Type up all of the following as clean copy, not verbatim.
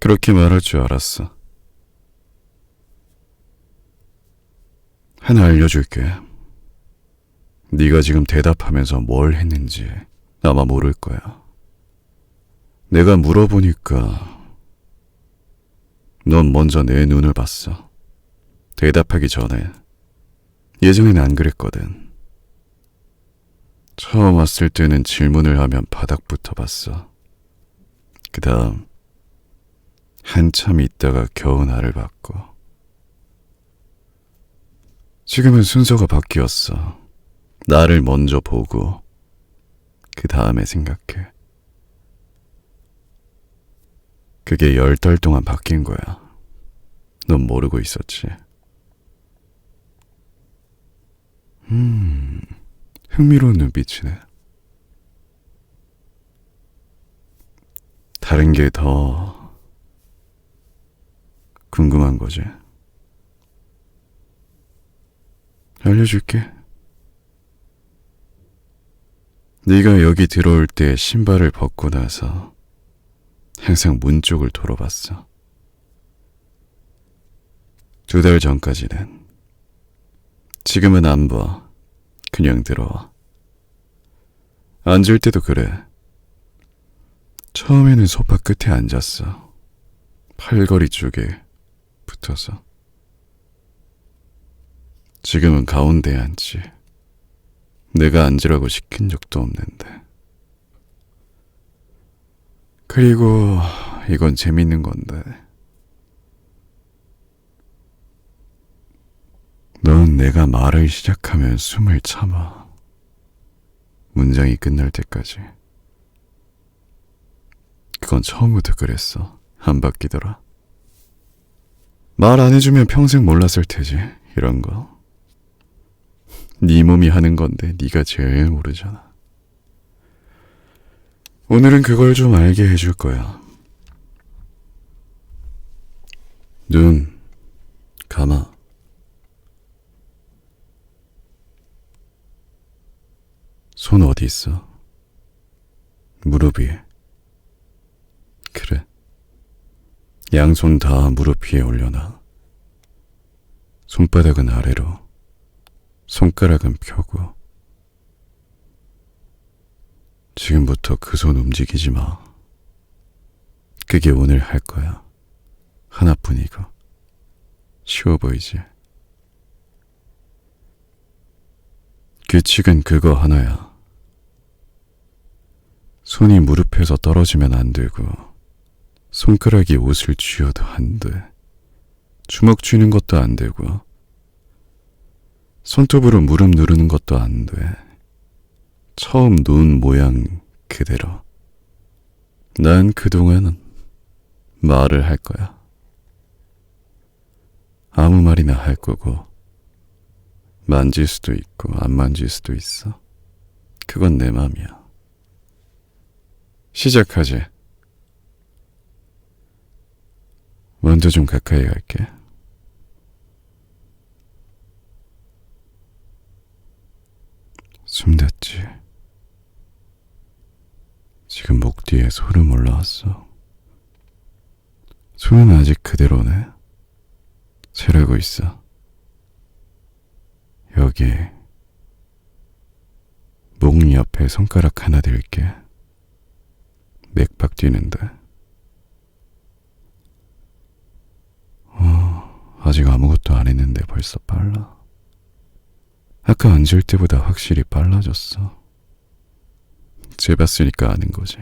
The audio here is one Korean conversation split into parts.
그렇게 말할 줄 알았어. 하나 알려줄게. 네가 지금 대답하면서 뭘 했는지 아마 모를 거야. 내가 물어보니까 넌 먼저 내 눈을 봤어. 대답하기 전에. 예전엔 안 그랬거든. 처음 왔을 때는 질문을 하면 바닥부터 봤어. 그 다음 한참 있다가 겨우 나를 봤고. 지금은 순서가 바뀌었어. 나를 먼저 보고 그 다음에 생각해. 그게 10달 동안 바뀐 거야. 넌 모르고 있었지. 흥미로운 눈빛이네. 다른 게 더 궁금한 거지. 알려줄게. 네가 여기 들어올 때 신발을 벗고 나서 항상 문 쪽을 돌아봤어. 2달 전까지는. 지금은 안 봐. 그냥 들어와. 앉을 때도 그래. 처음에는 소파 끝에 앉았어. 팔걸이 쪽에 붙어서. 지금은 가운데에 앉지. 내가 앉으라고 시킨 적도 없는데. 그리고 이건 재밌는 건데. 넌 내가 말을 시작하면 숨을 참아. 문장이 끝날 때까지. 그건 처음부터 그랬어. 안 바뀌더라. 말 안 해주면 평생 몰랐을 테지. 이런 거. 네 몸이 하는 건데 네가 제일 모르잖아. 오늘은 그걸 좀 알게 해줄 거야. 눈 감아. 손 어디 있어? 무릎 위에. 그래. 양손 다 무릎 위에 올려놔. 손바닥은 아래로, 손가락은 펴고. 지금부터 그 손 움직이지 마. 그게 오늘 할 거야. 하나뿐이고. 쉬워 보이지? 규칙은 그거 하나야. 손이 무릎에서 떨어지면 안 되고, 손가락이 옷을 쥐어도 안 돼. 주먹 쥐는 것도 안 되고, 손톱으로 무릎 누르는 것도 안 돼. 처음 놓은 모양 그대로. 난 그동안 말을 할 거야. 아무 말이나 할 거고, 만질 수도 있고 안 만질 수도 있어. 그건 내 맘이야. 시작하지. 먼저 좀 가까이 갈게. 숨겼지. 지금 목 뒤에 소름 올라왔어. 손은 아직 그대로네. 세라고 있어. 여기 목 옆에 손가락 하나 들게. 맥박 뛰는데. 아직 아무것도 안 했는데 벌써 빨라. 아까 앉을 때보다 확실히 빨라졌어. 재봤으니까 아는 거지.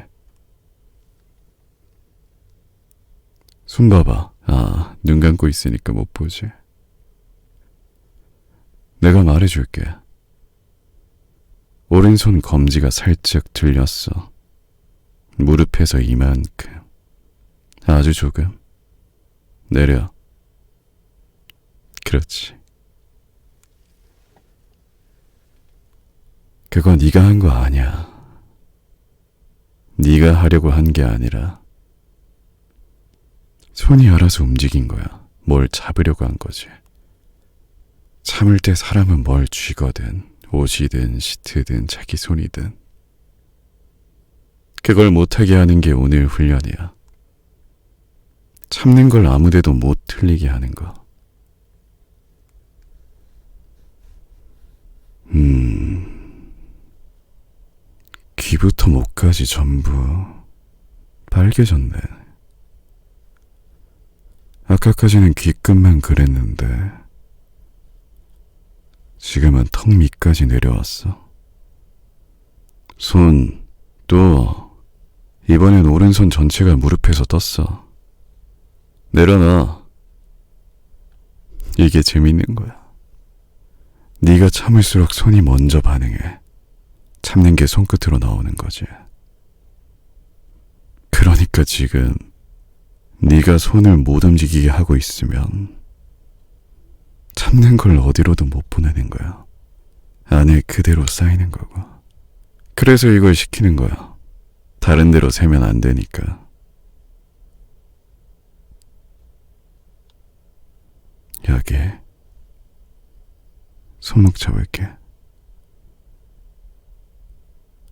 손 봐봐. 눈 감고 있으니까 못 보지. 내가 말해줄게. 오른손 검지가 살짝 들렸어. 무릎에서 이만큼. 아주 조금. 내려. 그렇지. 그거 네가 한 거 아니야. 네가 하려고 한 게 아니라 손이 알아서 움직인 거야. 뭘 잡으려고 한 거지. 참을 때 사람은 뭘 쥐거든. 옷이든 시트든 자기 손이든. 그걸 못하게 하는 게 오늘 훈련이야. 참는 걸 아무데도 못 틀리게 하는 거. 귀부터 목까지 전부 빨개졌네. 아까까지는 귀끝만 그랬는데 지금은 턱 밑까지 내려왔어. 손, 또 이번엔 오른손 전체가 무릎에서 떴어. 내려놔. 이게 재밌는 거야. 네가 참을수록 손이 먼저 반응해. 참는 게 손끝으로 나오는 거지. 그러니까 지금 네가 손을 못 움직이게 하고 있으면 참는 걸 어디로도 못 보내는 거야. 안에 그대로 쌓이는 거고. 그래서 이걸 시키는 거야. 다른 데로 세면 안 되니까. 여기 손목 잡을게.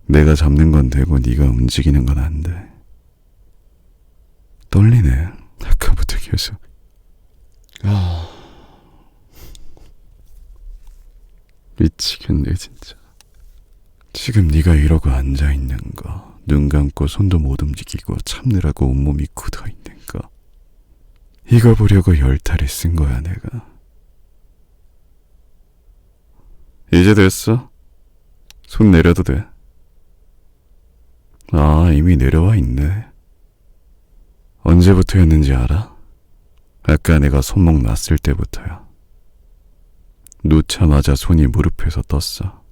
내가 잡는 건 되고 네가 움직이는 건 안 돼. 떨리네. 아까부터 계속. 미치겠네 진짜. 지금 네가 이러고 앉아있는 거, 눈 감고 손도 못 움직이고 참느라고 온몸이 굳어있는 거, 이거 보려고 열탈을 쓴 거야 내가. 이제 됐어. 손 내려도 돼. 아, 이미 내려와 있네. 언제부터였는지 알아? 아까 내가 손목 놨을 때부터야. 놓자마자 손이 무릎에서 떴어.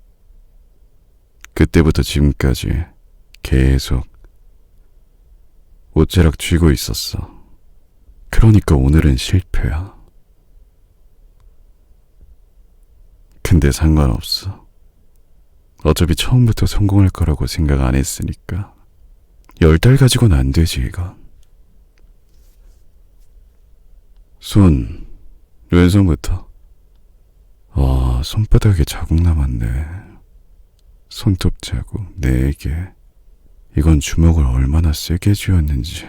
그때부터 지금까지 계속 옷자락 쥐고 있었어. 그러니까 오늘은 실패야. 근데 상관없어. 어차피 처음부터 성공할 거라고 생각 안 했으니까. 10달 가지고는 안 되지 이건. 손, 왼손부터. 와, 손바닥에 자국 남았네. 손톱 자국 4개. 이건 주먹을 얼마나 세게 쥐었는지.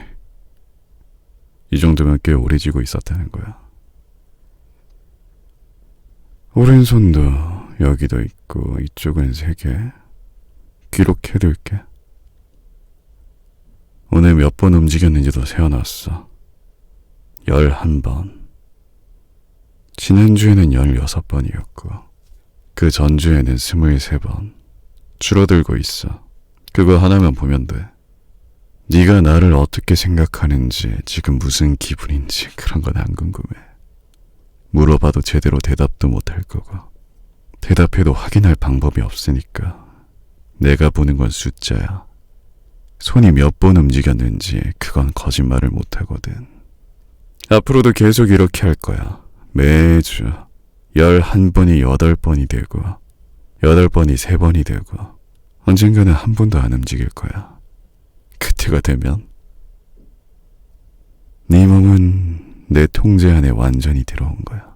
이 정도면 꽤 오래 쥐고 있었다는 거야. 오른손도 여기도 있고 이쪽은 3개. 기록해둘게. 오늘 몇 번 움직였는지도 세어놨어. 11번. 지난주에는 16번이었고 그 전주에는 23번. 줄어들고 있어. 그거 하나만 보면 돼. 네가 나를 어떻게 생각하는지, 지금 무슨 기분인지 그런 건 안 궁금해. 물어봐도 제대로 대답도 못할 거고 대답해도 확인할 방법이 없으니까. 내가 보는 건 숫자야. 손이 몇 번 움직였는지 그건 거짓말을 못하거든. 앞으로도 계속 이렇게 할 거야. 매주 11번이 8번이 되고 8번이 3번이 되고 언젠가는 한 번도 안 움직일 거야. 그때가 되면 네 몸은 내 통제 안에 완전히 들어온 거야.